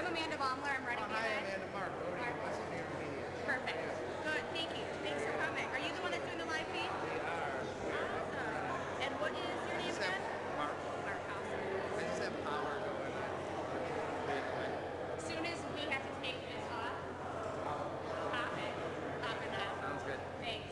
I'm running Hi, Amanda. Mark, voting in West Indiana Media. Perfect. Good. Thank you. Thanks for coming. Are you the one that's doing the live feed? We are. Awesome. And what is your name again? Mark. Mark. Awesome. I just have power going on. As soon as we have to take this off, pop it. Pop it now. Sounds good. Thanks.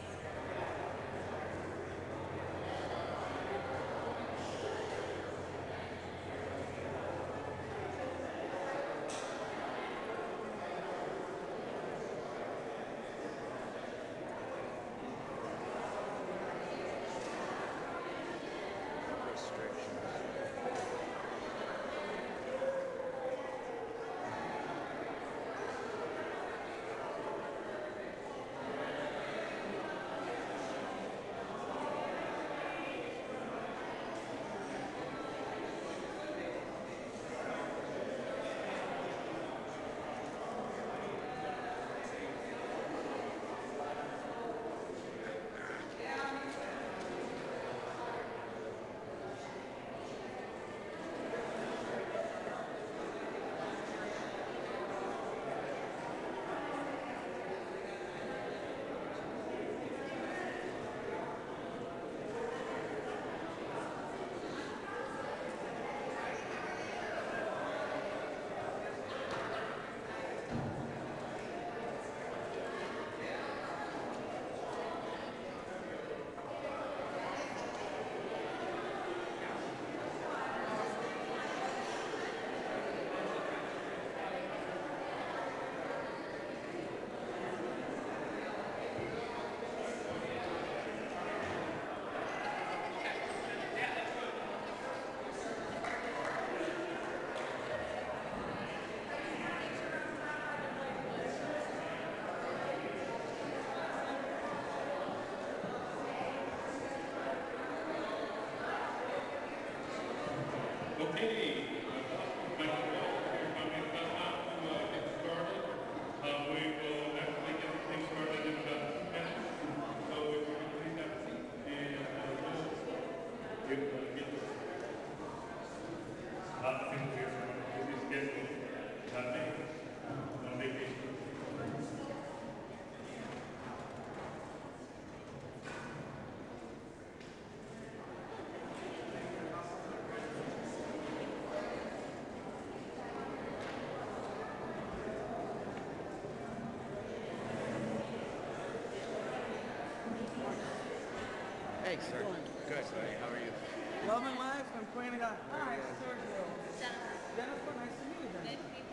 Hey, sir. Good. How are you? Loving life. I'm pointing out. Hi, Sergio. Jennifer, nice to meet you. Nice to meet you.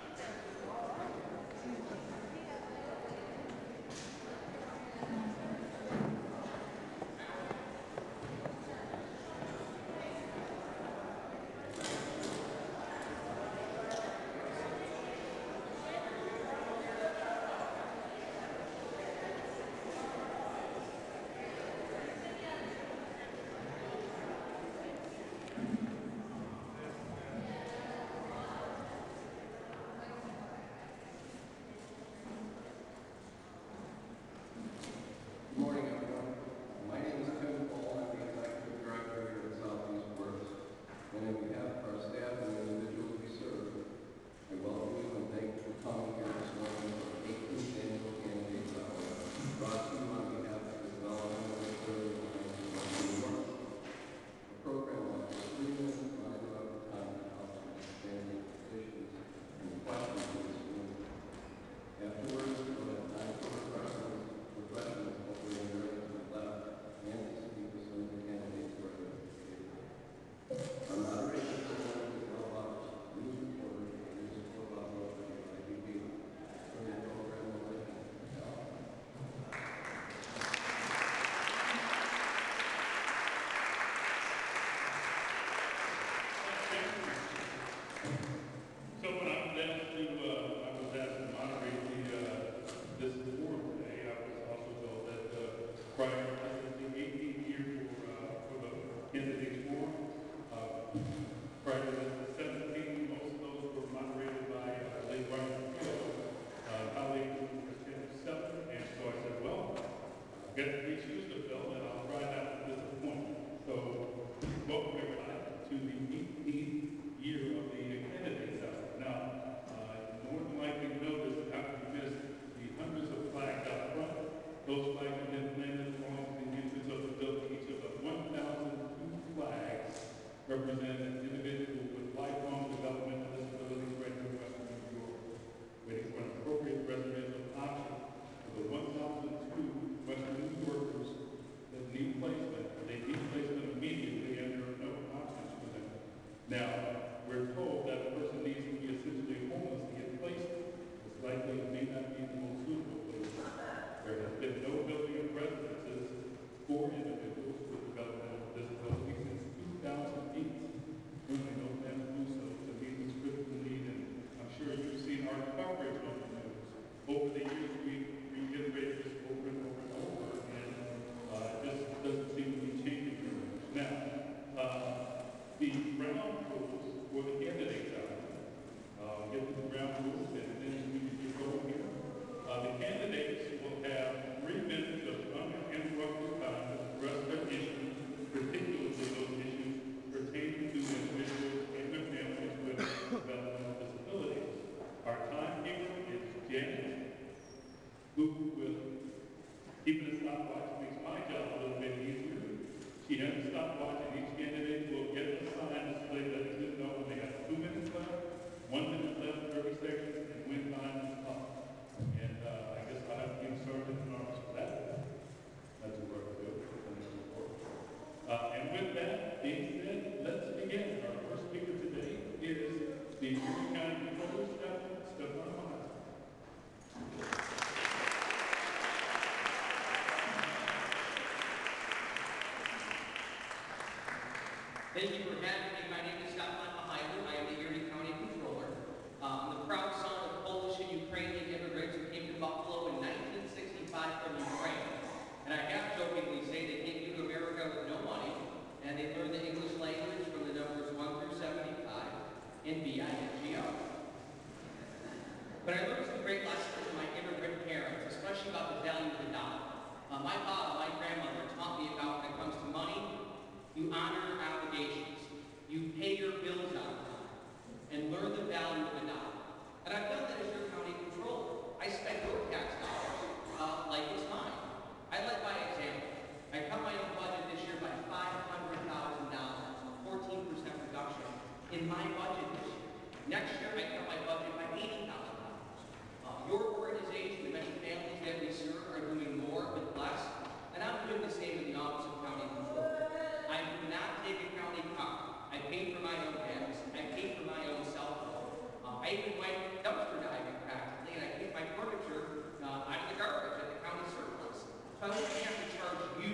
Good morning, everyone. My name is Tim Cole. I'm the Executive Director here at SouthEast Works. And on behalf of our staff and the individuals we serve, I welcome you and thank you for coming here this morning for the 18th Annual Candidates Hour, brought to you on behalf of the Development of the Third New York. The program offers 3 minutes of uninterrupted time to help understand issues and questions in this room. Afterwards, we'll have time for refreshments, hopefully in there to the left, and to speak with some of the candidates who are there. Our moderator is Will Buffalo, news reporter, and news for Buffalo IPB. Turn the program over to him. So when I was asked to moderate this forum today, I was also told that prior to this is the 18th year for the candidates forum. Prior to this, the 17th, most of those were moderated by Lady Brian colleague Christian Stephen, and so I said, well, I've got 3 shoes to fill, and I'll try not to disappoint. So welcome everybody to the 18th year of the candidates hour. Now, more He had to stop watching. Each candidate will get a sign displayed that let them know when they have 2 minutes left, 1 minute left, 30 seconds, and when time is up. And I guess I'll have to give sergeant an office for that. That's a work to do. And with that being said, let's begin. Our first speaker today is the Erie County Controller, Stefan Myers. Thank you for having me. My name is Stefan Myers. I am the Erie County Controller. I'm the proud son of Polish and Ukrainian immigrants who came to Buffalo in 1965 from Ukraine. And I half jokingly say they came to America with no money, and they learned the English language from the numbers 1 through 75 in BINGO. But I learned some great lessons from my immigrant parents, especially about the value of the dollar. My grandmother taught me about when it comes to money, you honor your obligations, you pay your bills on time, and learn the value of the dollar. And I've done that as your county controller. I spend your tax dollars like it's mine. I led by example. I cut my own budget this year by $500,000, a 14% reduction in my budget this year. Next year, I cut my budget by $80,000. Your organization, the many families that we serve, are doing more with less, and I'm doing the same in the Office of County Controller. I do not take a county car. I pay for my own gas. I pay for my own cell phone. I even went dumpster diving practically, and I picked my furniture out of the garbage at the county surplus. So I wouldn't have to charge you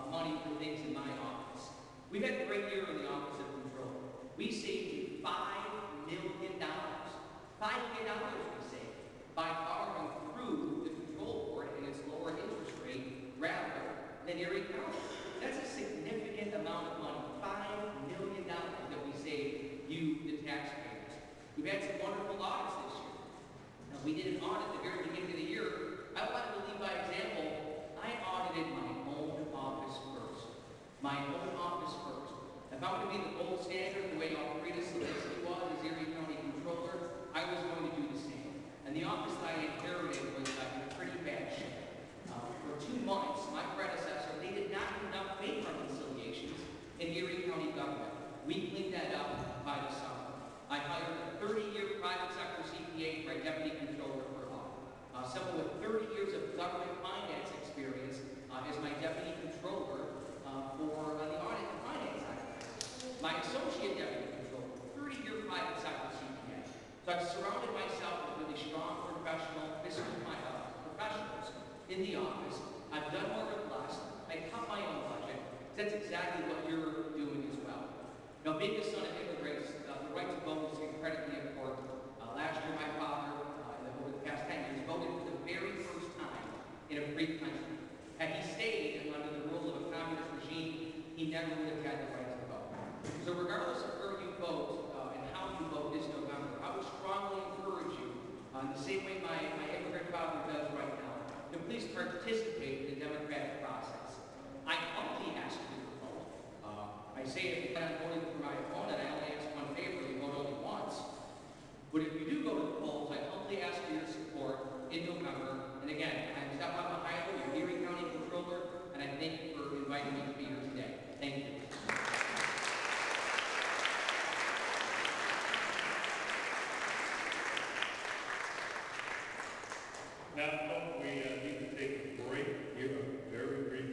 money for things in my office. We've had a great year in the Office of Controller. We saved you $5 million. $5 million we saved by following through the control board and its lower interest rate rather than Erie County. That's a significant amount of money, $5 million that we saved you, the taxpayers. We've had some wonderful audits this year. Now, we did an audit at the very beginning of the year. I wanted to lead by example. I audited my own office first. My own office first. If I want to be the gold standard, the way Alfreda Selitsky was as Erie County Controller, I was going to do the same. And the office that I inherited was in pretty bad shape. For 2 months, my predecessor, they did not conduct pay reconciliations in Erie County government. We cleaned that up by the summer. I hired a 30-year private sector CPA for a deputy controller for audit. Someone with 30 years of government finance experience as my deputy controller for the audit and finance side. My associate deputy controller, 30-year private sector CPA. So I've surrounded myself with really strong professional fiscal professionals in the office. I've done more with less. I cut my own budget. That's exactly what you're doing as well. Now, being the son of immigrants, the right to vote is incredibly important. Last year, my father, over the past 10 years, voted for the very first time in a free country. Had he stayed under the rule of a communist regime, he never would have had the right to vote. So regardless of where you vote and how you vote this November, I would strongly encourage you, in the same way my immigrant father does right now, to please participate in the democratic process. I humbly ask you to vote. I say if you plan on voting for my opponent, I only ask one favor, you vote only once. But if you do go to the polls, I humbly ask for your support in November. And again, I'm Stefan Myers, your Erie County Controller, and I thank you for inviting me to be here today. Thank you. Now, we need to take a break, give a very brief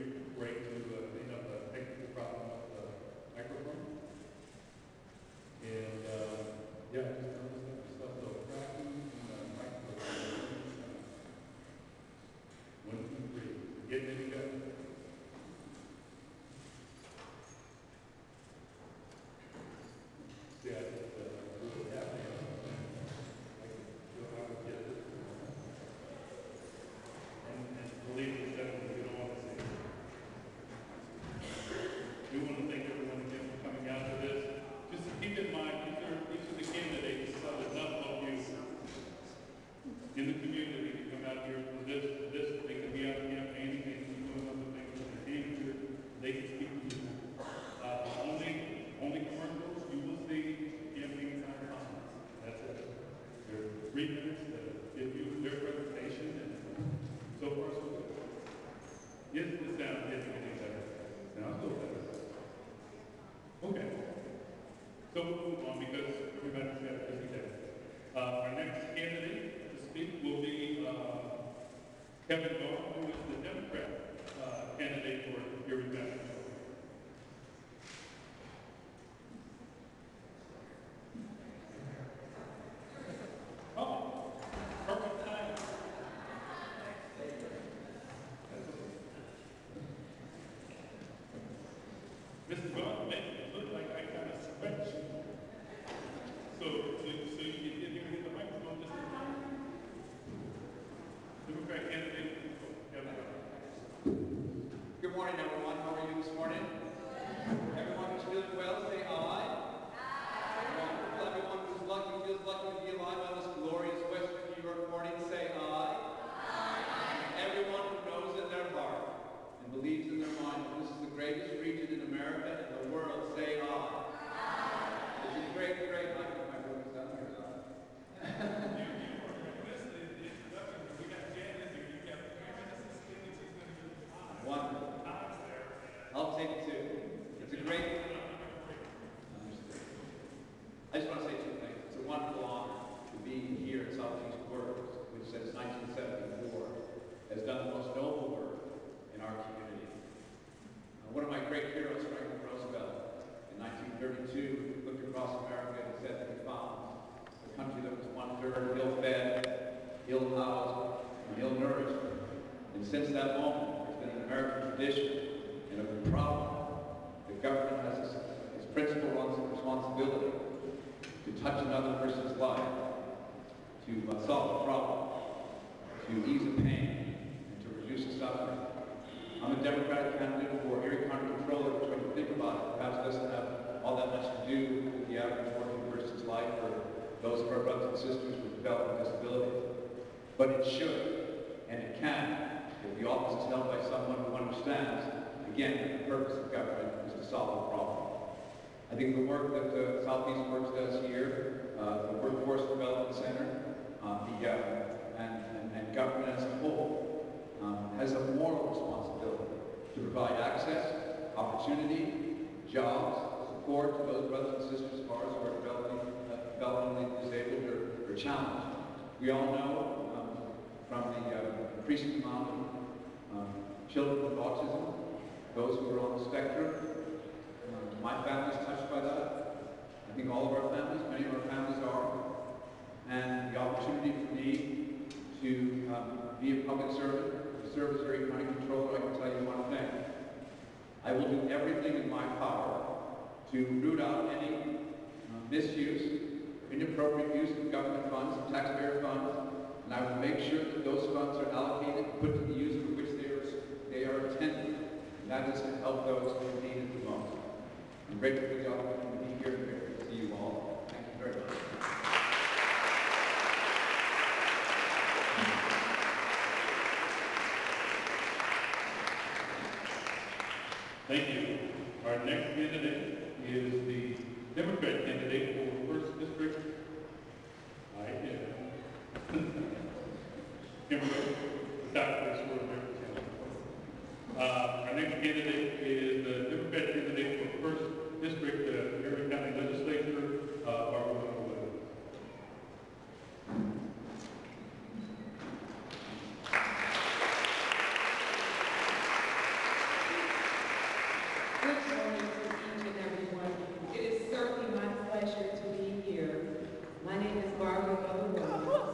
So we'll move on because we're about to have a busy day. Our next candidate to speak will be Kevin Dawn, who is the Democrat candidate for Erie County. Oh, perfect time. Mr. Dawn, make it look like I got a spreadsheet. So you can get here and hit the microphone just in time. Democrat candidate, Kevin Dawn. Good morning, everyone. How are you this morning? Everyone who's feeling well, say aye. Wonderful. Everyone who's lucky, feels lucky to be alive on this glorious Western New York morning, say aye. Everyone who knows in their heart and believes in their mind that this is the greatest region in America and the world, say aye. It's a great, great night. My room is down here. Wonderful. I'll take two. It's a great. I just want to say two things. It's a wonderful honor to be here at SouthEast Works, which since 1974 has done the most noble work in our community. One of my great heroes, Franklin Roosevelt, in 1932, looked across America and said that he found a country that was one-third ill-fed, ill-housed, and ill-nourished. And since that moment, there's been an American tradition and a proud that government has its principal responsibility to touch another person's life, to solve a problem, to ease a pain, and to reduce the suffering. I'm a Democratic candidate for Erie County Controller, which when you think about it, perhaps doesn't have all that much to do with the average working person's life or those of our brothers and sisters with developmental disabilities. But it should, and it can, if the office is held by someone who understands, again, that the purpose of government is to solve a problem. I think the work that SouthEast Works does here, the Workforce Development Center, and government as a whole, has a moral responsibility to provide access, opportunity, jobs, support to those brothers and sisters of ours who are developmentally disabled or challenged. We all know from the increasing amount of children with autism, those who are on the spectrum. My family's touched by that. I think all of our families, many of our families are. And the opportunity for me to be a public servant, to serve as Erie County Controller, I can tell you one thing. I will do everything in my power to root out any misuse, inappropriate use of government funds, taxpayer funds, and I will make sure that those funds are allocated, put to the use for which they are intended, and that is to help those who need it the most. I'm grateful for the opportunity to be here and grateful to see you all. Thank you very much. Thank you. Our next candidate is the Democrat candidate for 1st District. I am. Kimberly, Dr. Our next candidate is the Democrat candidate for 1st District, Erie County Legislature, Barbara Williams. Good morning to each and everyone. It is certainly my pleasure to be here. My name is Barbara Williams,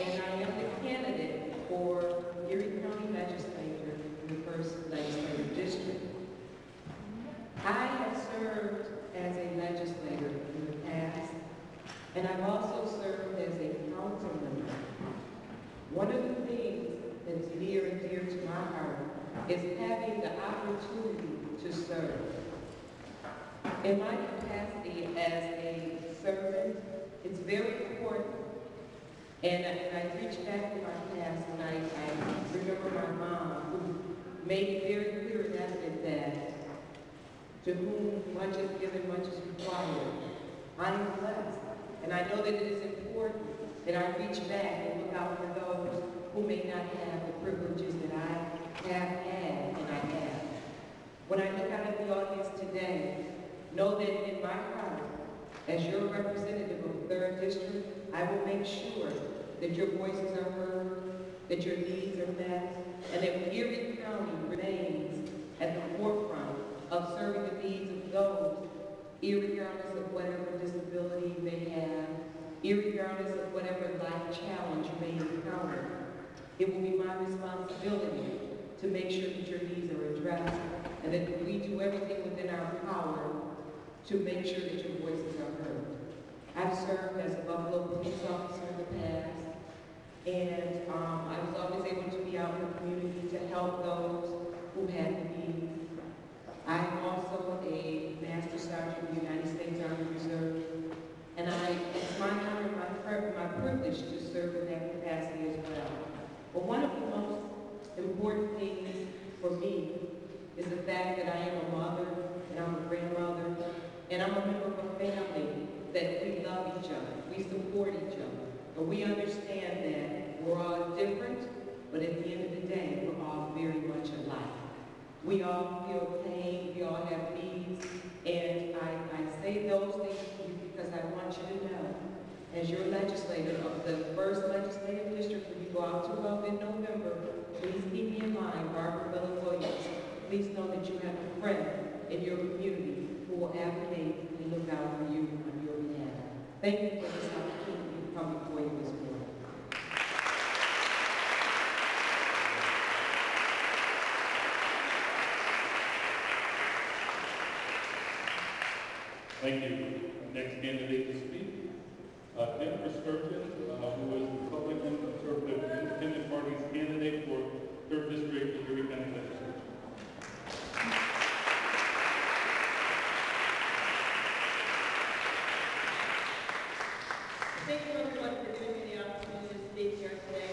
and I am the candidate for Erie County Legislature in the 1st Legislative District. I have served as a legislator in the past, and I've also served as a council member. One of the things that is near and dear to my heart is having the opportunity to serve. In my capacity as a servant, it's very important. And I reach back to my past and I remember my mom who made it very clear and evident that to whom much is given, much is required. I am blessed. And I know that it is important that I reach back and look out for those who may not have the privileges that I have had and I have. When I look out at the audience today, know that in my heart, As your representative of the 3rd District, I will make sure that your voices are heard, that your needs are met, and that Erie County remains at the forefront of serving the needs of those, irregardless of whatever disability you may have, irregardless of whatever life challenge you may encounter. It will be my responsibility to make sure that your needs are addressed and that we do everything within our power to make sure that your voices are heard. I've served as a Buffalo police officer in the past, and I was always able to be out in the community to help those who had needs. I'm also a Master Sergeant of the United States Army Reserve, and it's my honor and my privilege to serve in that capacity as well. But one of the most important things for me is the fact that I am a mother, and I'm a grandmother, and I'm a member of a family that we love each other, we support each other, and we understand that we're all different, but at the end of the day, we're all very much alike. We all feel pain, we all have needs, and I say those things to you because I want you to know, as your legislator of the 1st Legislative District, when you go out to vote in November, please keep me in mind, Barbara Williams. Please know that you have a friend in your community who will advocate and look out for you on your behalf. Thank you for this opportunity to come before you this morning. Thank you. Next candidate to speak, Jennifer Sturgeon, who is the Republican Conservative Independent Party's candidate for 3rd District of Erie County Legislature. Thank you everyone for giving me the opportunity to speak here today.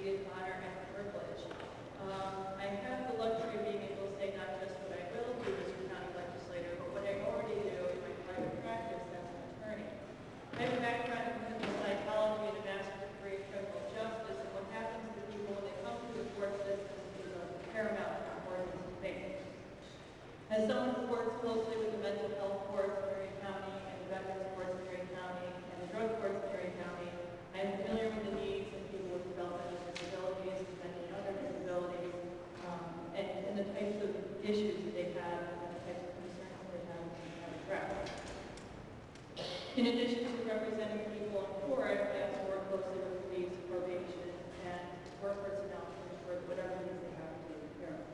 It's an honor and a privilege. I have the luxury of being able to say not just what I will do as your county legislator, but what I already do in my private practice as an attorney. I have a background in clinical psychology and a master's degree in criminal justice, and what happens to people when they come through the court system is of paramount importance to me. As someone who works closely with the mental health courts in Erie County and the veterans courts in Erie County and the drug courts in Erie County, I am familiar with the needs of people with developmental disabilities and many other disabilities, and the types of issues that they have and the types of concerns that they have addressed. In addition to representing people in court, I also work closely with police, probation, and work personnel to ensure that whatever needs they have to take care of.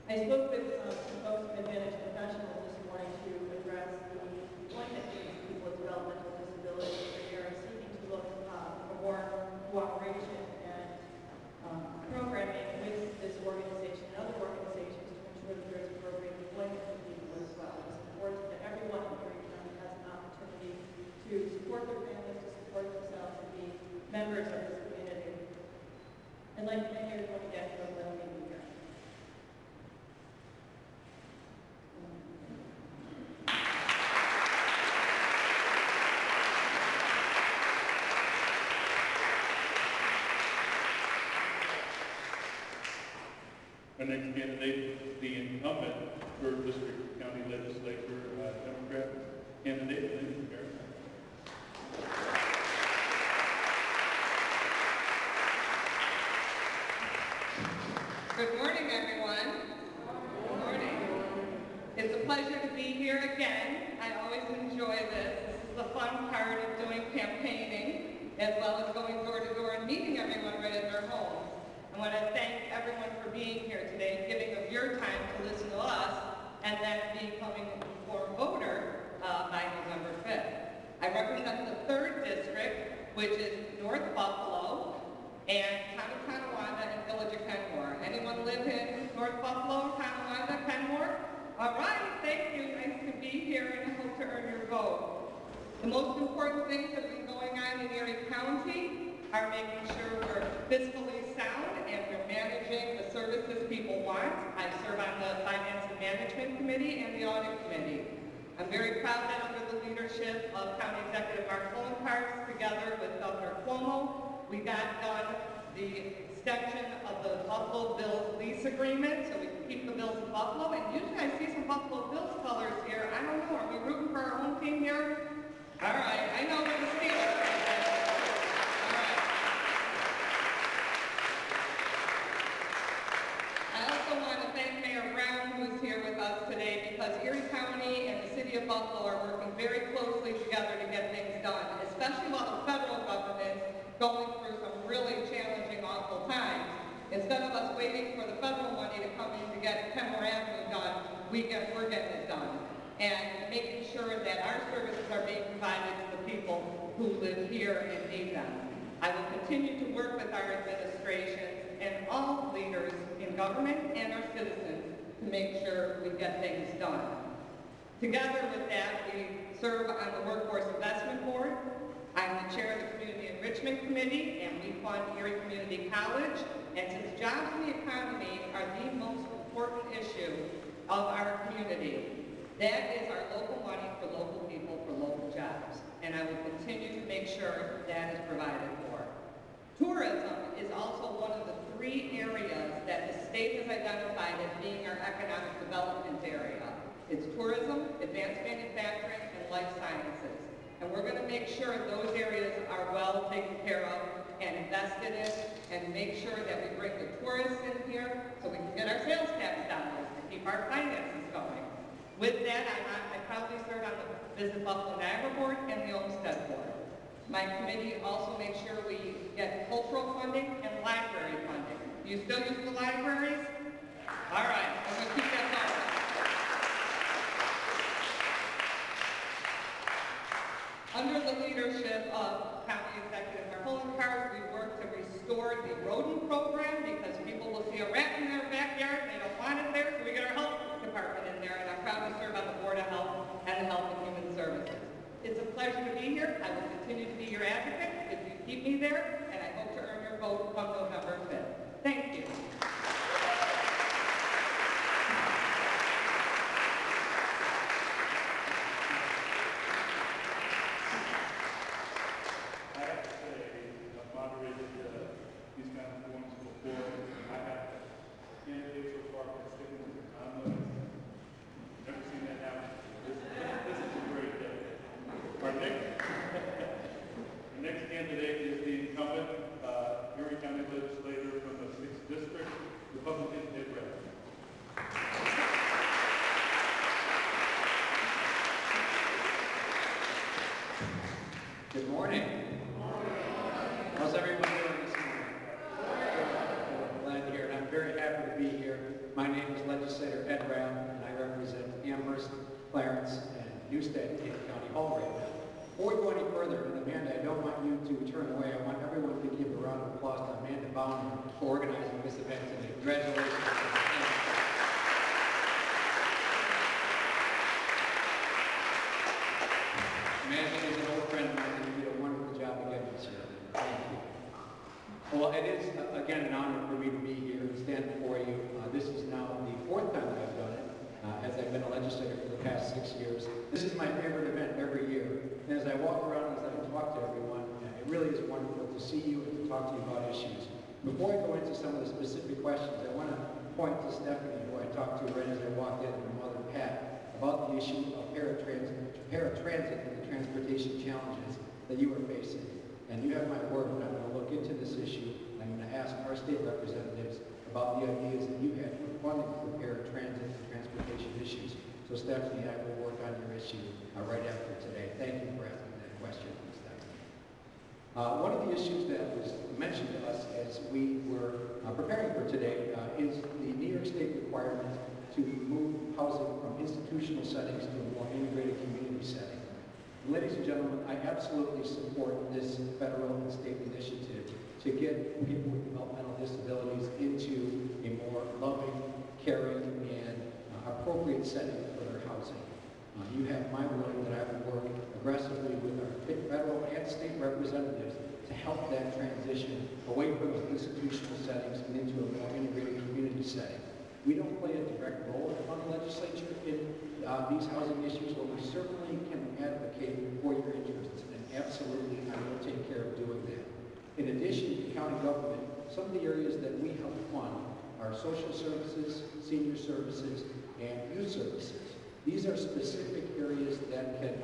I spoke with some folks from Advantage Professionals this morning to address the employment needs of people with developmental disabilities. They are seeking to look for more cooperation and programming with this organization and other organizations to ensure that there is appropriate employment for people as well. It's important that everyone in Erie County has an opportunity to support their families, to support themselves, and be members of this community. I'd like to thank everyone again for letting me be here. Our next candidate, the incumbent 3rd District County Legislature, Democrat candidate, Lynn Garrett. Good morning, everyone. Good morning. It's a pleasure to be here again. I always enjoy this. This is the fun part of doing campaigning, as well as going door to door and meeting everyone right at their homes. I want to thank everyone for being here today and giving of your time to listen to us, and then becoming an informed voter by November 5th. I represent the 3rd District, which is North Buffalo, and Town of Tonawanda and Village of Kenmore. Anyone live in North Buffalo, Tonawanda, Kenmore? All right, thank you. Nice to be here, and I hope to earn your vote. The most important things that have been going on in Erie County are making sure we're fiscally sound and we're managing the services people want. I serve on the Finance and Management Committee and the Audit Committee. I'm very proud that under the leadership of County Executive Mark Fullenparks, together with Governor Cuomo, we got done the extension of the Buffalo Bills lease agreement so we can keep the Bills in Buffalo. And usually I see some Buffalo Bills colors here. I don't know, are we rooting for our home team here? All right, I know we're the Steelers. All right. I also want to thank Mayor Brown, who is here with us today, because Erie County and the City of Buffalo are working very closely together to get things done, especially while the federal government's going through some really challenging, awful times. Instead of us waiting for the federal money to come in to get Kenmore Avenue done, we're getting it done. And making sure that our services are being provided to the people who live here and need them. I will continue to work with our administrations and all leaders in government and our citizens to make sure we get things done. Together with that, we serve on the Workforce Investment Board. I'm the chair of the Community Enrichment Committee, and we fund Erie Community College. And since jobs in the economy are the most important issue of our community, that is our local money for local people for local jobs. And I will continue to make sure that is provided for. Tourism is also one of the 3 areas that the state has identified as being our economic development area. It's tourism, advanced manufacturing, and life sciences. And we're going to make sure those areas are well taken care of and invested in, and make sure that we bring the tourists in here so we can get our sales tax dollars to keep our finances going. With that, I proudly serve on the Visit Buffalo Niagara Board and the Olmsted Board. My committee also makes sure we get cultural funding and library funding. Do you still use the libraries? All right, I'm going to keep that going. Under the leadership of County Executive Marholenkar, we work to restore the rodent program because people will see a rat in their backyard and they don't want it there, so we get our health department in there, and I'm proud to serve on the Board of Health and the Health and Human Services. It's a pleasure to be here. I will continue to be your advocate if you keep me there, and I hope to earn your vote come November 5th. Thank you. Good morning. How's everybody doing this morning? I'm glad to hear it. I'm very happy to be here. My name is Legislator Ed Brown, and I represent Amherst, Clarence, and Newstead in County Hall right now. Before we go any further, and Amanda, I don't want you to turn away. I want everyone to give a round of applause to Amanda Bauman for organizing this event today. Congratulations. Amanda is an old friend of mine, and you did a wonderful job again this year. Thank you. Well, it is, again, an honor for me to be here and stand before you. This is now the 4th time that I've done it, as I've been a legislator for the past 6 years. This is my favorite event every year. And as I walk around, as I talk to everyone, it really is wonderful to see you and to talk to you about issues. Before I go into some of the specific questions, I want to point to Stephanie, who I talked to right as I walked in, and her mother, Pat, about the issue of paratransit and the transportation challenges that you are facing. And you have my word, and I'm going to look into this issue, and I'm going to ask our state representatives about the ideas that you had for funding for paratransit and transportation issues. So Stephanie and I will work on your issue right after today. Thank you for asking that question, Stephanie. One of the issues that was mentioned to us as we were preparing for today is the New York State requirement to move housing from institutional settings to a more integrated community setting. Ladies and gentlemen, I absolutely support this federal and state initiative to get people with developmental disabilities into a more loving, caring, and appropriate setting for their housing. You have my word that I will work aggressively with our federal and state representatives to help that transition away from those institutional settings and into a more integrated community setting. We don't play a direct role on the legislature in these housing issues, but we certainly can advocate for your interests, and absolutely I will take care of doing that. In addition to county government, some of the areas that we help fund are social services, senior services, and youth services. These are specific areas that can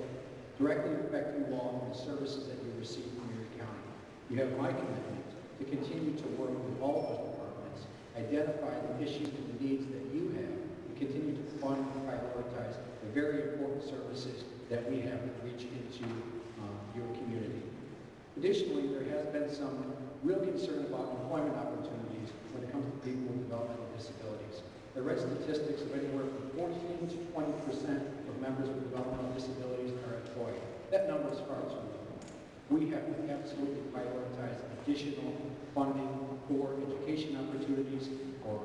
directly affect you all and the services that you receive from your county. You have my commitment to continue to work with all those departments, identify the issues and the needs that you have, and continue to fund and prioritize the very important services that we have that reach into your community. Additionally, there has been some real concern about employment opportunities when it comes to people with developmental disabilities. I read statistics of anywhere from 14 to 20% of members with developmental disabilities are employed. That number is far too low. We have to absolutely prioritize additional funding for education opportunities, for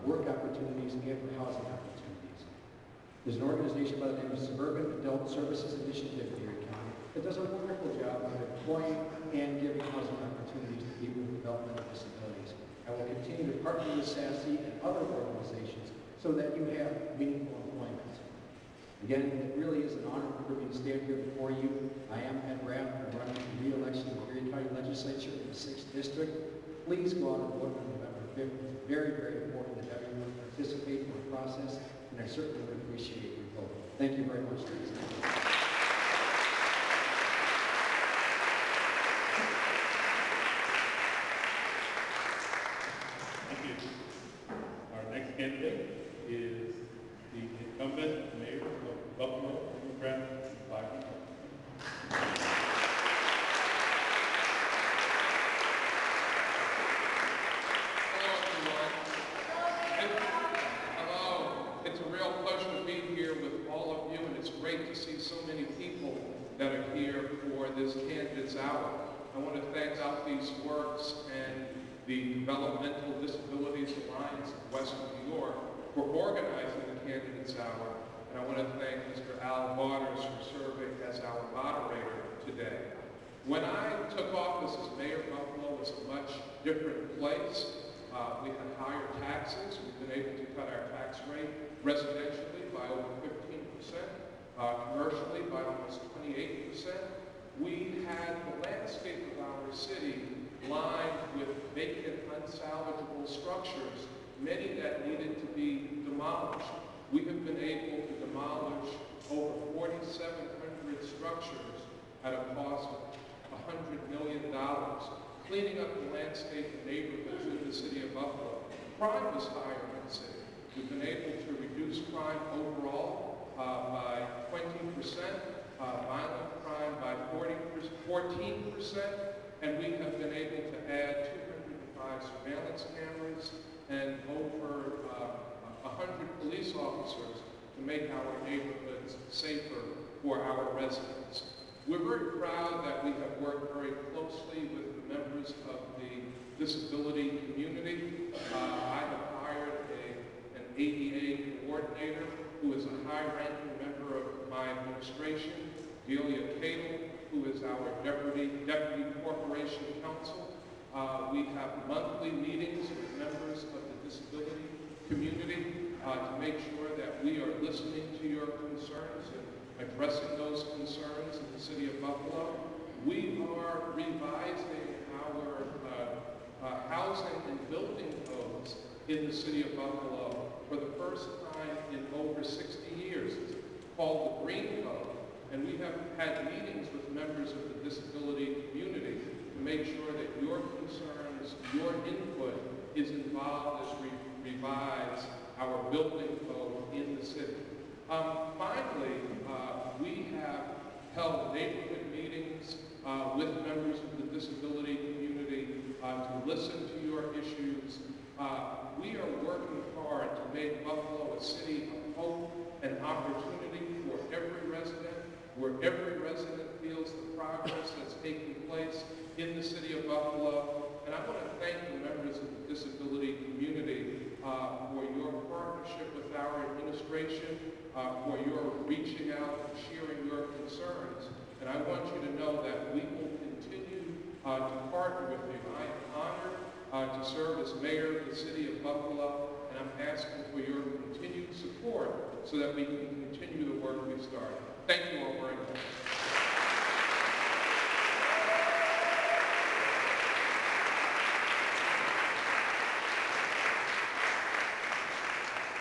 work opportunities, and for housing opportunities. There's an organization by the name of Suburban Adult Services Initiative in Erie County that does a wonderful job of employing and giving housing opportunities to people with developmental disabilities. I will continue to partner with SASE and other organizations so that you have meaningful employment. Again, it really is an honor for me to stand here before you. I am Ed Rapp. I'm running for re-election in the Erie County Legislature in the 6th District. Please go out and vote on November 5th. It's very, very important that everyone participate in the process, and I certainly would appreciate your vote. Thank you very much. Candidate is the incumbent mayor of Buffalo, Democrat. Hello, everyone. Hello. It's a real pleasure to be here with all of you, and it's great to see so many people that are here for this Candidates Hour. I want to thank SouthEast Works and the Developmental Disabilities Alliance of Western New York for organizing the Candidates Hour, and I want to thank Mr. Al Waters for serving as our moderator today. When I took office as mayor, Buffalo was a much different place. We had higher taxes. We've been able to cut our tax rate residentially by over 15%, commercially by almost 28%. We had the landscape of our city lined with vacant, unsalvageable structures, many that needed to be demolished. We have been able to demolish over 4,700 structures at a cost of $100 million, cleaning up the landscape and neighborhoods in the city of Buffalo. Crime was higher in the city. We've been able to reduce crime overall by 20%, violent crime by 14%, and we have been able to add 205 surveillance cameras and over 100 police officers to make our neighborhoods safer for our residents. We're very proud that we have worked very closely with the members of the disability community. I have hired an ADA coordinator who is a high-ranking member of my administration, Delia Cable, who is our Deputy Corporation Counsel. We have monthly meetings with members of the disability community to make sure that we are listening to your concerns and addressing those concerns in the city of Buffalo. We are revising our housing and building codes in the city of Buffalo for the first time in over 60 years. It's called the Green Code. And we have had meetings with members of the disability community to make sure that your concerns, your input is involved as we revise our building code in the city. Finally, we have held neighborhood meetings with members of the disability community to listen to your issues. We are working hard to make Buffalo a city of hope and opportunity for every resident, where every resident feels the progress that's taking place in the city of Buffalo. And I want to thank the members of the disability community for your partnership with our administration, for your reaching out and sharing your concerns. And I want you to know that we will continue to partner with you. I am honored to serve as mayor of the city of Buffalo, and I'm asking for your continued support so that we can continue the work we started. Thank you all very much.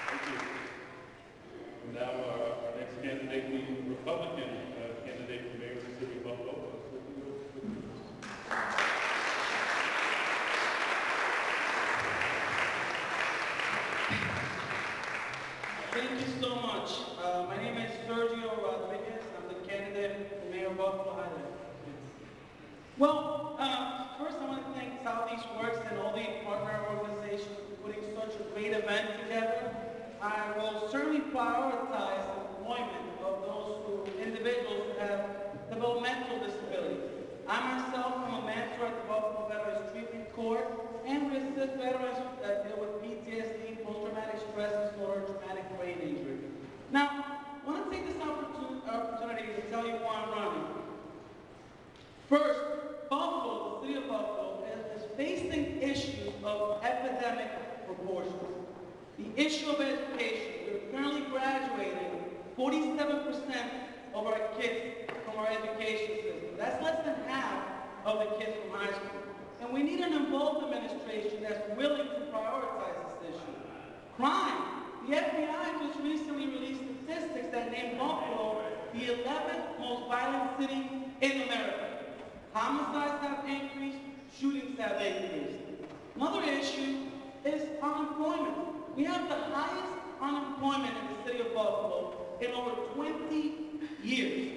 Thank you. Now, our Thank you so much. My name is Sergio Rodriguez. I'm the candidate for Mayor of Buffalo.FM. Well, first I want to thank SouthEast Works and all the partner organizations for putting such a great event together. I will certainly prioritize the employment of those individuals who have developmental disabilities. I myself am a mentor at the Buffalo Veterans Treatment Court, and we assist veterans that deal with PTSD, post-traumatic stress disorder, traumatic brain injury. Now, I want to take this opportunity to tell you why I'm running. First, Buffalo, the city of Buffalo, is facing issues of epidemic proportions. The issue of education. We're currently graduating 47% of our kids from our education system. That's less than half of the kids from high school. And we need an involved administration that's willing to prioritize this issue. Crime. The FBI just recently released statistics that named Buffalo the 11th most violent city in America. Homicides have increased, shootings have increased. Another issue is unemployment. We have the highest unemployment in the city of Buffalo in over 20 years.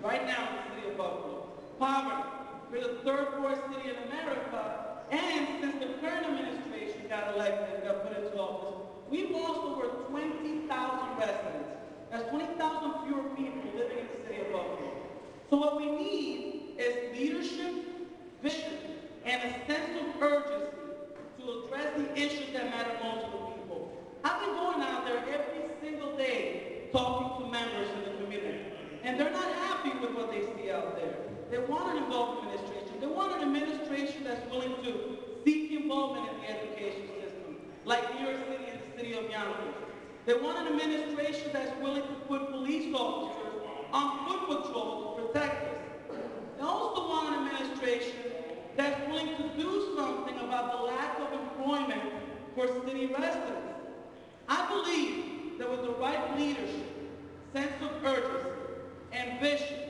Right now in the city of Buffalo. Poverty. We're the third poorest city in America, and since the current administration got elected and got put into office, we've lost over 20,000 residents. That's 20,000 fewer people living in the city of Buffalo. So what we need is leadership, vision, and a sense of urgency to address the issues that matter most to the people. I've been going out there every single day talking to members in the community, and they're not happy with what they see out there. They want an involved administration. They want an administration that's willing to seek involvement in the education system, like New York City and the city of Yonkers. They want an administration that's willing to put police officers on foot patrol to protect us. They also want an administration that's willing to do something about the lack of employment for city residents. I believe that with the right leadership, sense of urgency, and vision,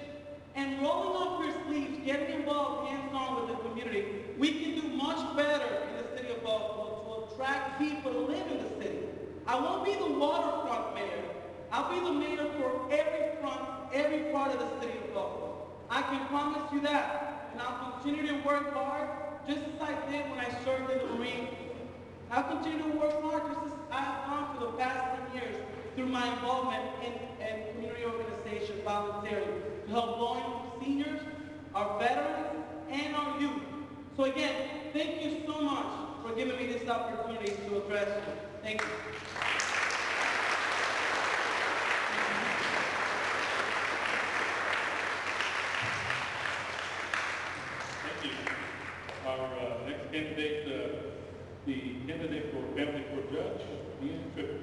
and rolling up your sleeves, getting involved hands-on with the community, we can do much better in the city of Buffalo to attract people to live in the city. I won't be the waterfront mayor. I'll be the mayor for every part of the city of Buffalo. I can promise you that. And I'll continue to work hard, just as I did when I served in the Marine. I'll continue to work hard just as I have done for the past 10 years through my involvement in community organizations, volunteering, to help low-income seniors, our veterans, and our youth. So again, thank you so much for giving me this opportunity to address you. Thank you. Thank you. Our next candidate, the candidate for family court judge, Ian Tripp.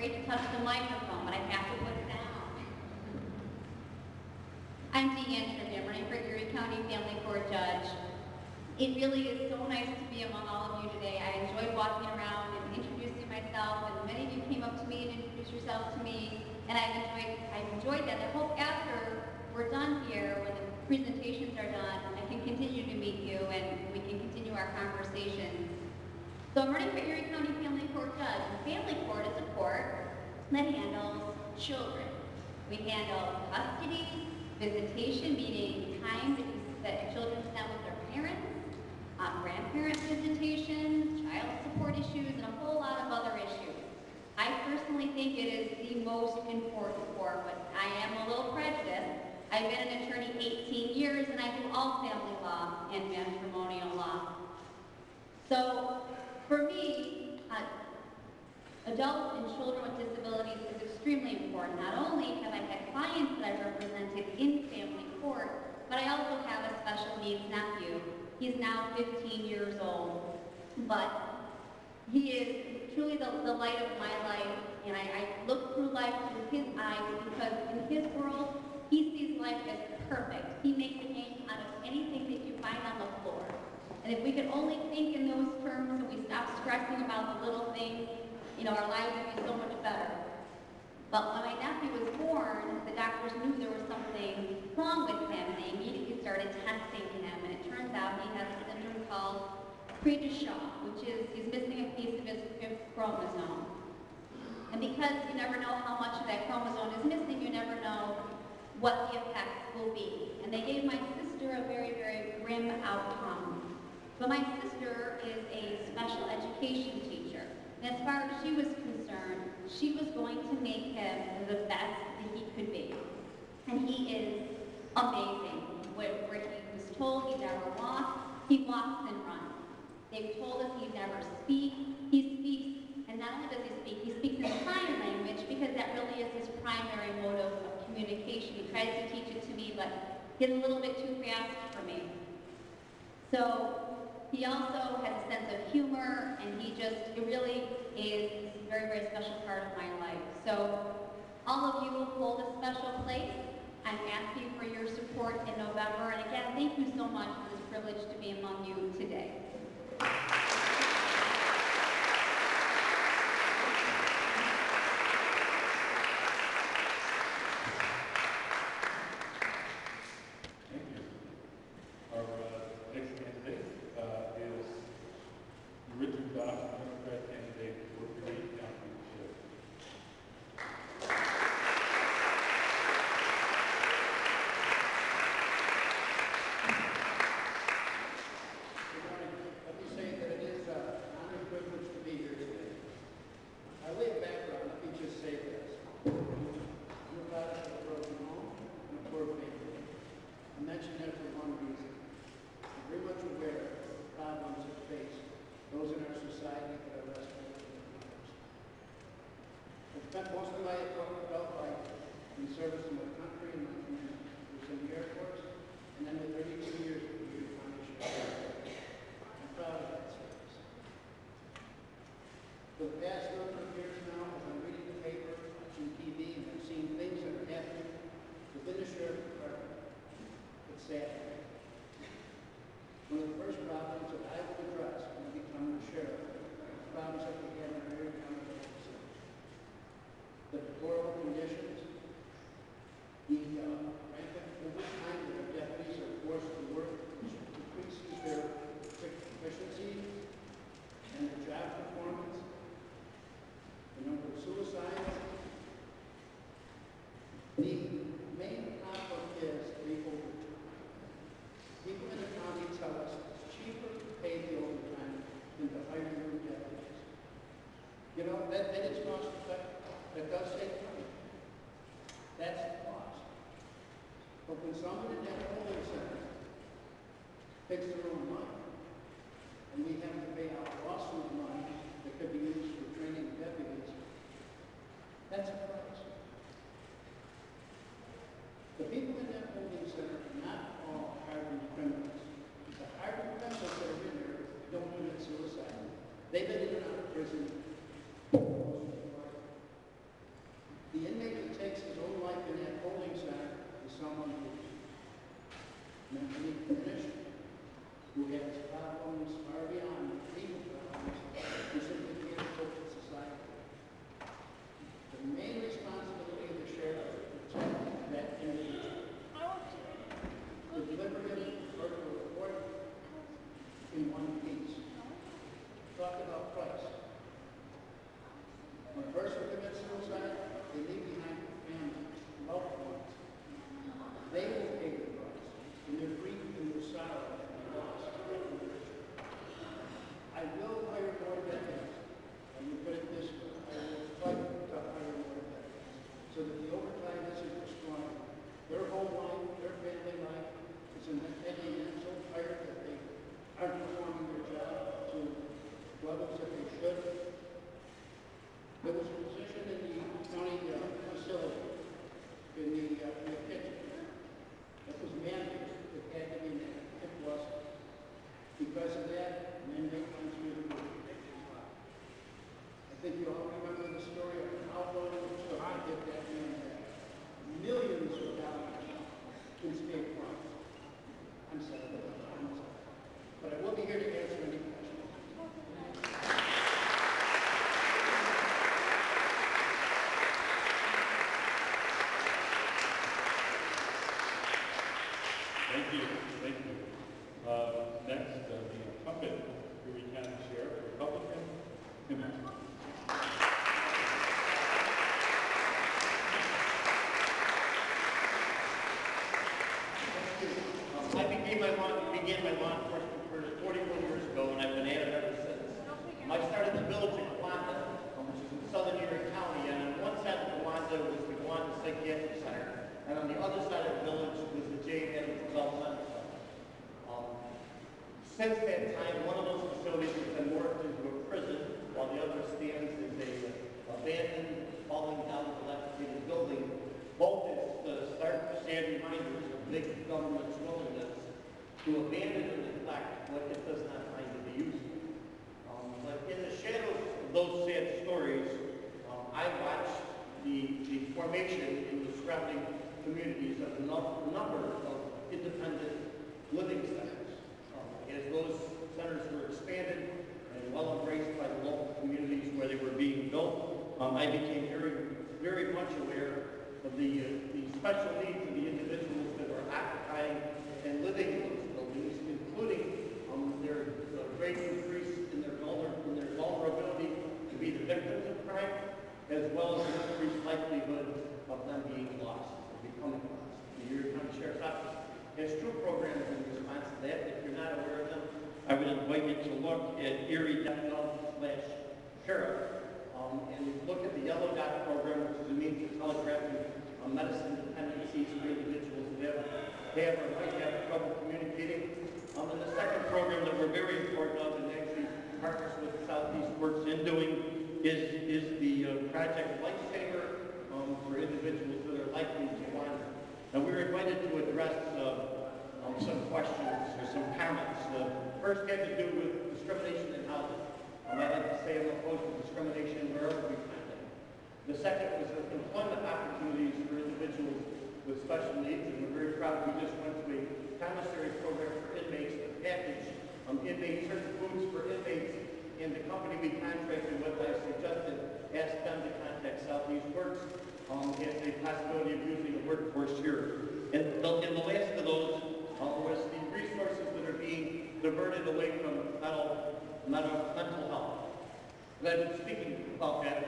To touch the microphone, but I have to put it down. I'm Deanne Tripp. I'm running for Erie County Family Court Judge. It really is so nice to be among all of you today. I enjoyed walking around and introducing myself, and many of you came up to me and introduced yourselves to me, and I've enjoyed that. I hope after we're done here, when the presentations are done, I can continue to meet you and we can continue our conversations. So I'm running for Erie County Family Court Judge. And Family Court is a court that handles children. We handle custody, visitation, meaning time that children spend with their parents, grandparent visitations, child support issues, and a whole lot of other issues. I personally think it is the most important court, but I am a little prejudiced. I've been an attorney 18 years, and I do all family law and matrimonial law. So, for me, adults and children with disabilities is extremely important. Not only have I had clients that I've represented in family court, but I also have a special needs nephew. He's now 15 years old, but he is truly the light of my life, and I look through life through his eyes because in his world, he sees life as perfect. He makes a game out of anything that you find on the floor. And if we could only think in those terms and we stop stressing about the little things, our lives would be so much better. But when my nephew was born, the doctors knew there was something wrong with him, and they immediately started testing him, and it turns out he has a syndrome called Pre-Shaw, which is he's missing a piece of his fifth chromosome. And because you never know how much of that chromosome is missing, you never know what the effects will be. And they gave my sister a very, very grim outcome. But my sister is a special education teacher. And as far as she was concerned, she was going to make him the best that he could be. And he is amazing. Where he was told he never walks, he walks and runs. They've told us he never speaks, he speaks. And not only does he speak in sign language because that really is his primary mode of communication. He tries to teach it to me, but he's a little bit too fast for me. So he also has a sense of humor, and it really is a very, very special part of my life. So all of you will hold a special place. I'm asking for your support in November. And again, thank you so much for this privilege to be among you today. Spent most of my adult life in service to my country and my community. Was in the Air Force, and then with 32 years at the Erie County Sheriff. I'm proud of that service. For the past number of years now, as I'm reading the paper, watching TV, and I've seen things that are happening within the Sheriff's Department, it's sad. One of the first problems that I will address when I become the sheriff is problems that we have in our Erie County office. The deplorable conditions, the rampant overtime that our deputies are forced to work, which decreases their efficiency and their job performance, the number of suicides. The main problem is the overtime. People in the county tell us it's cheaper to pay the overtime than to hire new deputies. You know, that is cost effective. That does take money. That's the cost. But when someone in that holding center takes their own money, and we have to pay out a lawsuit money that could be used for training deputies, that's a price. The people in that holding center are not all hardened criminals. The hardened criminals that are in there don't commit suicide. They've been in and out of prison. The inmate who takes his own life in that holding center is someone who's mentally diminished, who has problems far beyond legal problems, who simply can't cope with society. The main responsibility Thank you. Thank you. Next, the incumbent Erie County Sheriff, Republican. I began my law enforcement career 44 years ago, and I've been at it ever since. I started in the village of Gowanda, which is in southern Erie County, and on one side of Gowanda was the Gowanda Psychiatric Center, and on the other side of the village was the J. Adams Developmental Center. Since that time, one of those facilities has been morphed into a prison, while the other stands as a abandoned, falling down, dilapidated building. Both as stark, sad reminders of big government's willingness to abandon and neglect what it does not find to be useful. But in the shadows of those sad stories, I watched the formation in the surrounding communities of a number of independent living centers. As those centers were expanded and well embraced by the local communities where they were being built, I became very much aware of the special needs of the individuals that are occupying and living in those buildings, including their great increase in their vulnerability to be the victims of crime, as well as the increased likelihood of them being lost or becoming lost. The Erie County Sheriff's Office has two programs in response to that. If you're not aware of them, I would invite you to look at erie.gov/sheriff and look at the Yellow Dot program, which is a means of telegraphing medicine dependencies for individuals that have or might have trouble communicating. And the second program that we're very important of and actually partners with SouthEast Works in doing is the Project Lifesaver for individuals that are likely to wander. Now, we were invited to address some questions or some comments. First had to do with discrimination in housing. I'd like to say I'm opposed to discrimination wherever we find it. The second was employment opportunities for individuals with special needs, and we're very proud we just went to a commissary program for inmates to package inmate certain foods for inmates, and the company we contracted with, I suggested, ask them to contact SouthEast Works as a possibility of using a workforce here. And the last of those was the resources that are being diverted away from mental health. And I've been speaking about that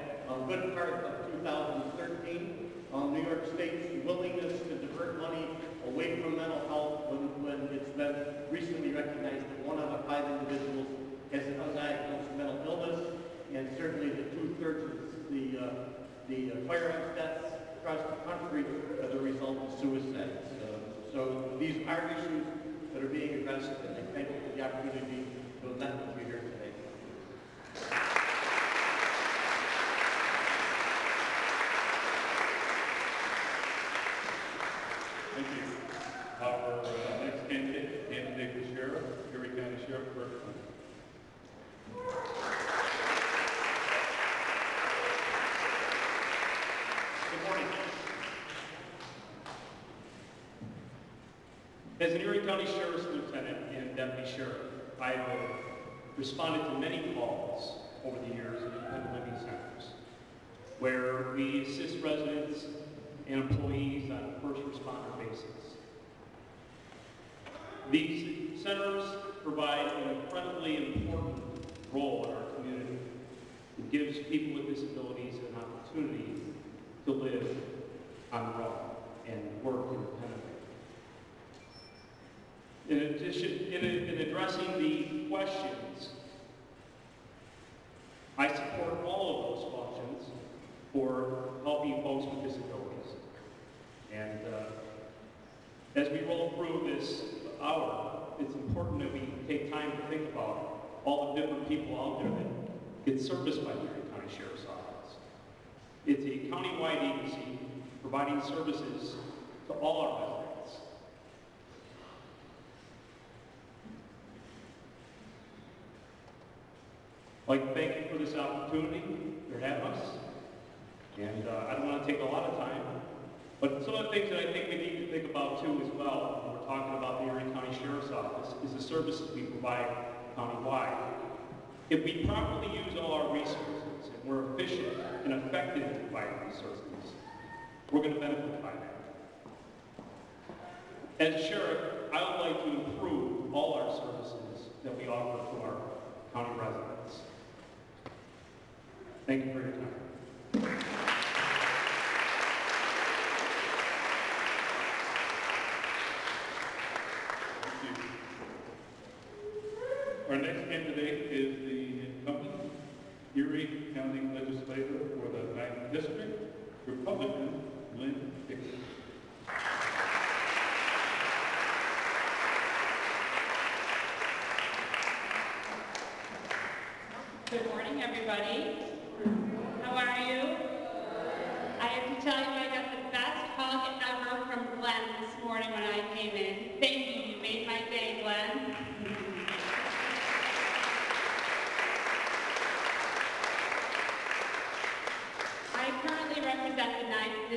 good part of 2013. New York State's willingness to divert money away from mental health when it's been recently recognized that 1 out of 5 individuals has an undiagnosed mental illness, and certainly the 2/3 of the firearms deaths across the country as a result of suicides. So these are issues that are being addressed, and I thank you for the opportunity to have met with you here today. Thank you. Our next candidate for sheriff, Erie County Sheriff. Good morning. As an Erie County Sheriff's Lieutenant and Deputy Sheriff, I have responded to many calls over the years in independent living centers where we assist residents and employees on a first responder basis. These centers provide an incredibly important role in our community. It gives people with disabilities an opportunity to live on their own and work independently. In addition, in addressing the questions, I support all of those functions for helping folks with disabilities. And as we roll through this hour, it's important that we take time to think about all the different people out there that get serviced by the Erie County Sheriff's Office. It's a county-wide agency providing services to all our residents. I'd like to thank you for this opportunity for having us. And I don't want to take a lot of time, but some of the things that I think we need to think about too as well when we're talking about the Erie County Sheriff's Office is the services we provide countywide. If we properly use all our resources and we're efficient and effective in providing these services, we're going to benefit by that. As a sheriff, I'll to improve all our services that we offer to our county residents. Thank you for your time. Thank you. Our next candidate is the incumbent Erie County Legislator for the 9th District, Republican Lynn Dixon. Good morning, everybody. How are you? I have to tell you, I got the best hug ever from Glenn this morning when I came in. Thank you. You made my day, Glenn. I currently represent the 9th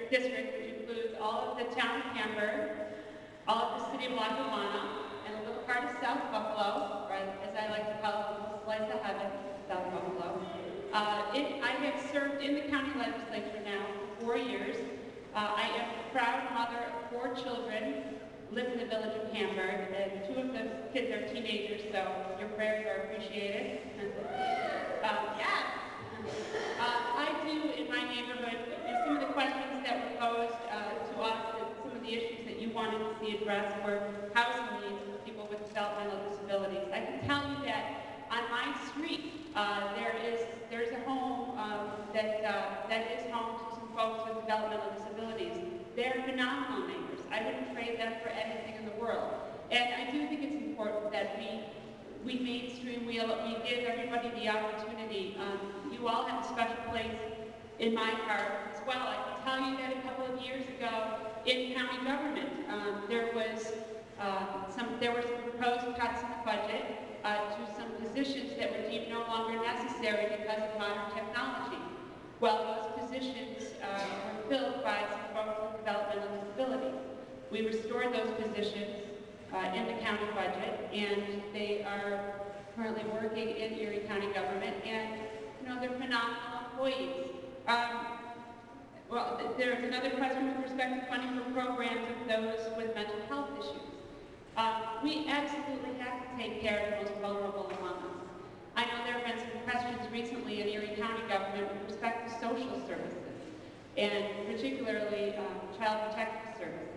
District, which includes all of the town of Hamburg, all of the city of Lackawanna, and a little part of South Buffalo, or as I like to call it, a little slice of heaven, South Buffalo. I have served in the county legislature now for 4 years. I am a proud mother of 4 children, live in the village of Hamburg, and 2 of those kids are teenagers, so your prayers are appreciated. I do, in my neighborhood, some of the questions that were posed to us, and some of the issues that you wanted to see addressed were housing needs for people with developmental disabilities. I can tell you that on my street, there's a home that is home to some folks with developmental disabilities. They're phenomenal neighbors. I wouldn't trade them for anything in the world. And I do think it's important that we mainstream, we give everybody the opportunity. You all have a special place in my heart as well. I can tell you that a couple of years ago in county government, there were some proposed cuts in the budget to some positions that were deemed no longer necessary because of modern technology. Well, those positions were filled by some folks with developmental disabilities. We restored those positions in the county budget, and they are currently working in Erie County government, and they're phenomenal employees. There's another question with respect to funding for programs of those with mental health issues. We absolutely have to take care of the most vulnerable among us. I know there have been some questions recently in Erie County government with respect to social services, and particularly child protective services.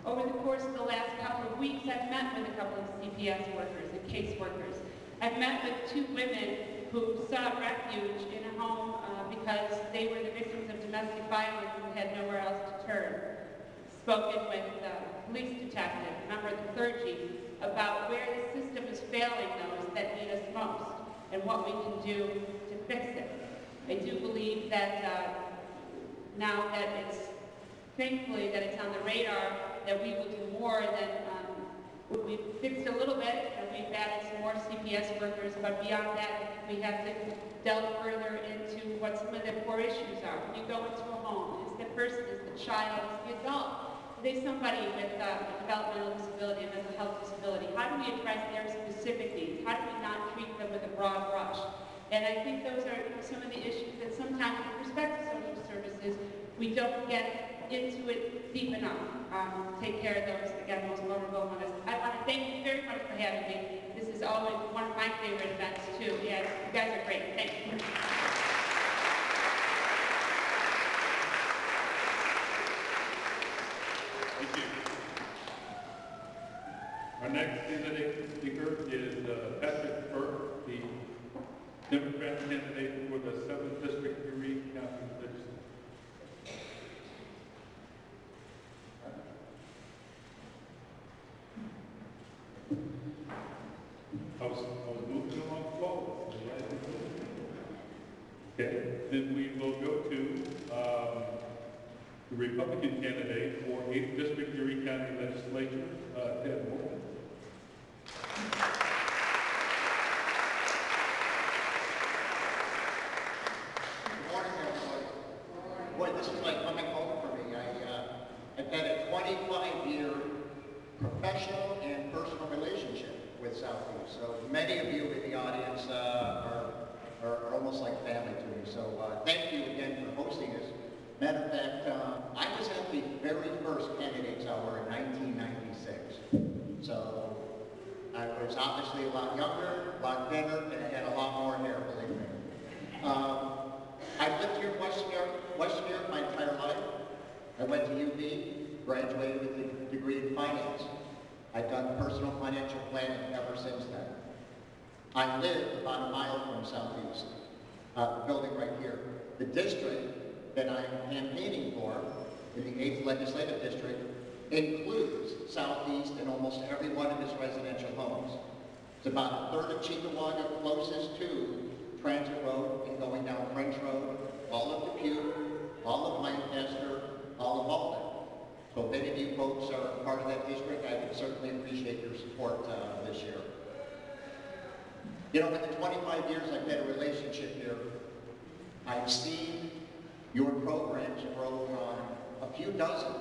Over the course of the last couple of weeks, I've met with a couple of CPS workers and caseworkers. I've met with 2 women who sought refuge in a home because they were the victims of domestic violence and had nowhere else to turn. Spoken with a police detective, a member of the clergy, about where the system is failing those that need us most and what we can do to fix it. I do believe that now that thankfully that it's on the radar, that we will do more than, we've fixed a little bit, and we've added some more CPS workers, but beyond that, we have to delve further into what some of the core issues are. When you go into a home, is the person, is the child, is the adult? Are they somebody with a developmental disability, a mental health disability? How do we address their specific needs? How do we not treat them with a broad brush? And I think those are some of the issues that sometimes with respect to social services, we don't get into it deep enough. Take care of those, again, most vulnerable among us. I want to thank you very much for having me. This is always one of my favorite events, too. Yeah, you guys are great. Thank you. Thank you. Our next candidate speaker is Patrick Burke, the Democrat candidate for the 7th District Erie County Legislature. I was moving along slow. Okay, then we will go to the Republican candidate for 8th District Erie County Legislature, Ted Morgan. Good morning, everybody. Boy, this is like coming home for me. I've had a 25-year professional and personal relationship with SouthEast. So many of you in the audience are almost like family to me. So thank you again for hosting us. Matter of fact, I was at the very first candidates hour in 1996. So lot younger, a lot thinner, and I had a lot more hair, believe me. I've lived here in Western New York my entire life. I went to UB, graduated with a degree in finance. I've done personal financial planning ever since then. I live about a mile from SouthEast, the building right here. The district that I'm campaigning for, in the 8th Legislative District, includes SouthEast and almost every one of its residential homes. It's about a third of Chickamauga closest to Transit Road and going down French Road, all of Depew, all of Lancaster, all of Alden. So if any of you folks are part of that district, I would certainly appreciate your support this year. You know, in the 25 years I've had a relationship here, I've seen your programs grow from a few dozen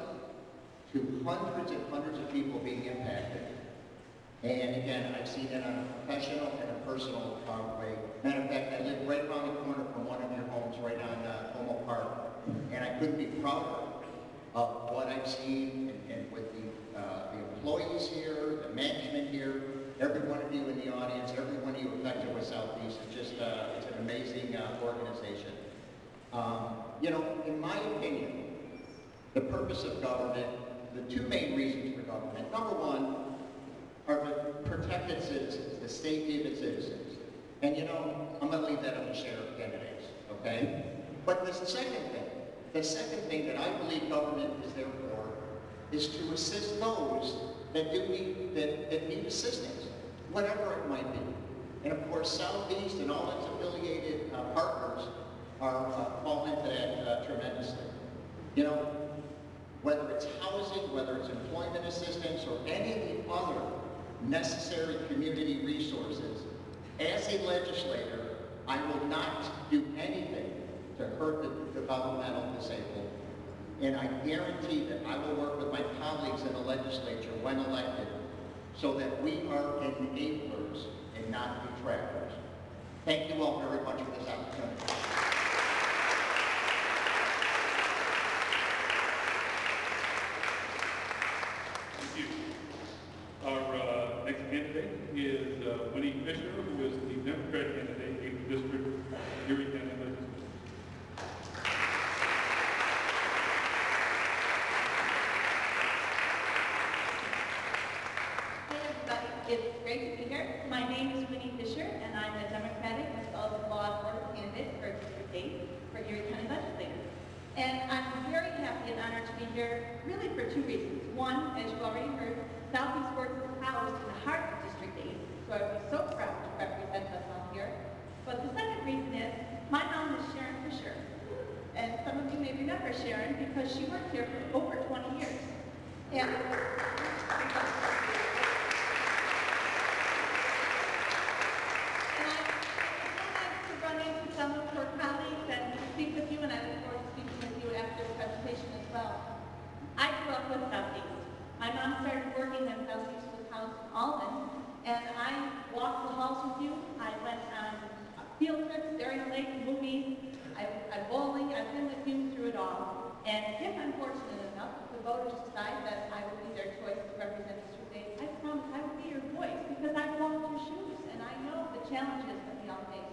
to hundreds and hundreds of people being impacted. And again, I've seen it on a professional and a personal way. Matter of fact, I live right around the corner from one of your homes right on Como Park. And I couldn't be prouder of what I've seen and with the employees here, the management here, every one of you in the audience, every one of you affected with SouthEast. It's just, it's an amazing organization. You know, in my opinion, the purpose of government, the two main reasons for government, number one, are to protect its citizens, the safety of its citizens. And you know, I'm going to leave that up to sheriff candidates, okay? But the second thing that I believe government is there for is to assist those that need assistance, whatever it might be. And of course, SouthEast and all its affiliated partners fall into that tremendously. You know, whether it's housing, whether it's employment assistance, or any of the other necessary community resources, as a legislator, I will not do anything to hurt the developmental disabled. And I guarantee that I will work with my colleagues in the legislature when elected so that we are enablers and not detractors. Thank you all very much for this opportunity. Thank you. Our next candidate is Winnie Fisher, who is the Democrat candidate in the district, Erie County Legislature. It's great to be here. My name is Winnie Fisher, and I'm a Democratic as well as a law and order candidate for District 8 for Erie County Legislature. And I'm very happy and honored to be here really for two reasons. One, as you already heard, SouthEast Works is housed in the heart of District 8, so I'd be so proud to represent us all here. But the second reason is, my mom is Sharon Fisher. And some of you may remember Sharon because she worked here for over 20 years. And some of her colleagues and speak with you, and I look forward to speaking with you after the presentation as well. I grew up with SouthEast. My mom started working when SouthEast was housed in Alden, and I walked the halls with you. I went on field trips, during the lake, movies, I bowling, I've been with you through it all. And if I'm fortunate enough, if the voters decide that I will be their choice to represent District 8, I promise I will be your voice because I've walked your shoes and I know the challenges that we all face.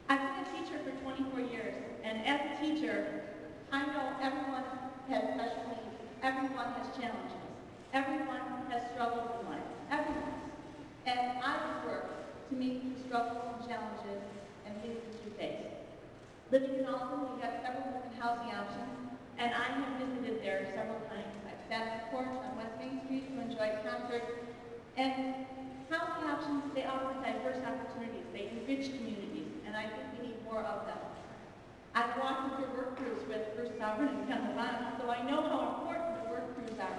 I've been a teacher for 24 years, and as a teacher, I know everyone has special needs. Everyone has challenges. Everyone has struggles in life. Everyone. And I work to meet the struggles and challenges and things that you face. Living in Alden, we have several different housing options, and I have visited there several times. I've sat on the porch on West Main Street to enjoy concerts. And housing options, they offer diverse opportunities. They enrich communities. And I think we need more of them. I've walked with your work crews with Bruce Sovereign and Ken Levant, so I know how important the work crews are.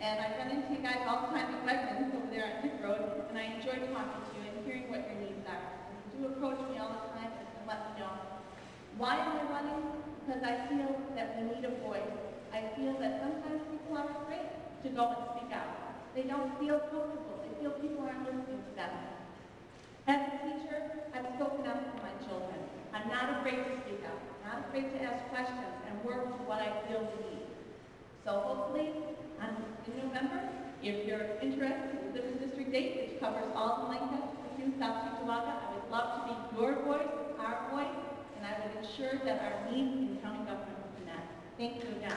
And I run into you guys all the time at Wegmans over there on Dick Road, and I enjoy talking to you and hearing what your needs are. And you do approach me all the time and let me know. Why am I running? Because I feel that we need a voice. I feel that sometimes people are afraid to go and speak out. They don't feel comfortable. They feel people aren't listening to them. As a teacher, I've spoken up for my children. I'm not afraid to speak up. I'm not afraid to ask questions and work with what I feel we need. So hopefully, in November, if you're interested in District 8, which covers all the Lincoln, in South Chickawaga. I would love to be your voice, our voice, and I would ensure that our needs in county government will be met. Thank you again.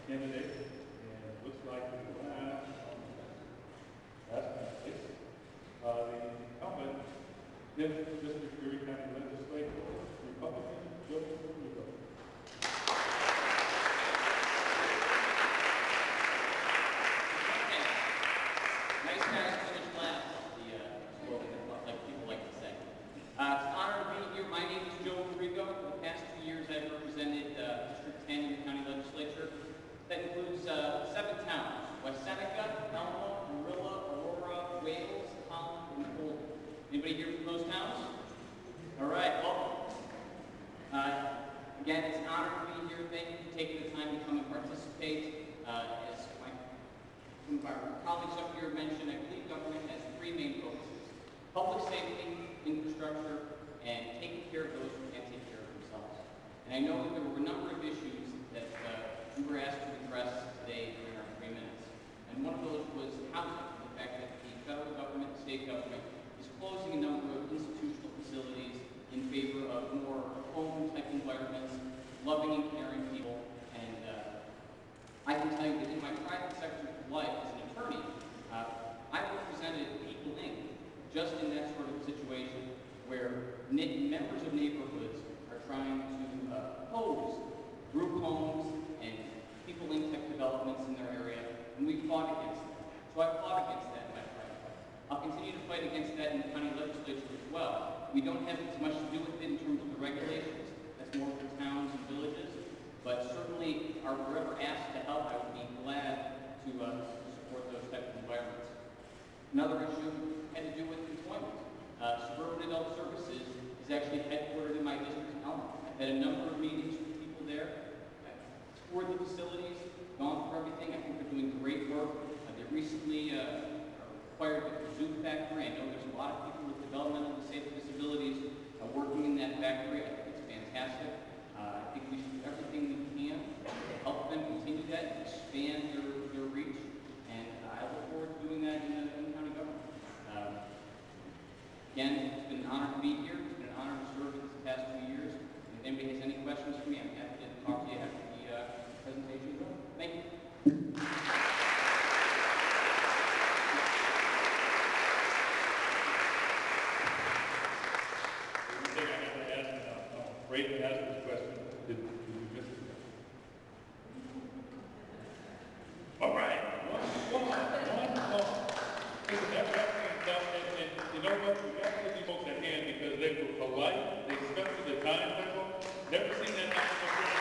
Candidate, and it looks like we have, last place, the incumbent, District Erie County Legislator, Republican Joe Rico. Nice guys finish last, the slogan like people like to say. It's an honor to be here. My name is Joe Rico. For the past 2 years, I've represented District 10 in the county legislature. That includes 7 towns: West Seneca, Elmo, Marilla, Aurora, Wales, Holland, and Colton. Anybody here from those towns? All right, welcome. Again, it's an honor to be here. Thank you for taking the time to come and participate. As some of our colleagues up here mentioned, I believe government has 3 main focuses: public safety, infrastructure, and taking care of those who can't take care of themselves. And I know that there were a number of issues that we were asked to address today during our 3 minutes. And one of those was housing, the fact that the federal government, the state government, is closing a number of institutional facilities in favor of more home-type environments, loving and caring people. And I can tell you that in my private sector of life as an attorney, I represented people just in that sort of situation where members of neighborhoods are trying to oppose group homes and people-in-tech developments in their area, and we fought against that. So I fought against that in my private life. I'll continue to fight against that in the county legislature as well. We don't have as much to do with it in terms of the regulations. That's more for towns and villages. But certainly, wherever asked to help, I would be glad to support those types of environments. Another issue had to do with employment. Suburban Adult Services is actually headquartered in my district in Elmo. I've had a number of meetings with people there. Toured the facilities, gone through everything. I think they're doing great work. They recently acquired the Zoo Factory. I know there's a lot of people with developmental disabilities working in that factory. I think it's fantastic. I think we should do everything we can to help them continue that and expand their reach. And I look forward to doing that in county government. Again, it's been an honor to be here. It's been an honor to serve these past 2 years. And if anybody has any questions for me, I'm happy to talk to you after the presentation is over. Thank you. Great to ask this question. Did you miss it? All right. One more. Listen, that wraps things up. And you know what? We got to give these folks a hand because they were polite. They spent the time with them. Never seen that happen before.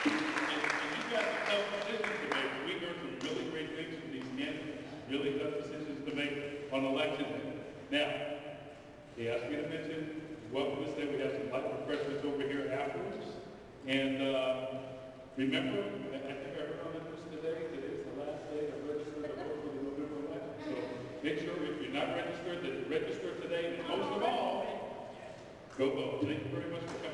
And you got to tell decisions to make. We heard some really great things from these candidates. Really tough decisions to make on election day. Now, they asked me to mention, welcome to say we have some light refreshments over here afterwards. And remember, I think I heard on the news today, today's the last day to register to vote for the November election. So make sure if you're not registered, that you register today. And most of all, go vote. Thank you very much for coming.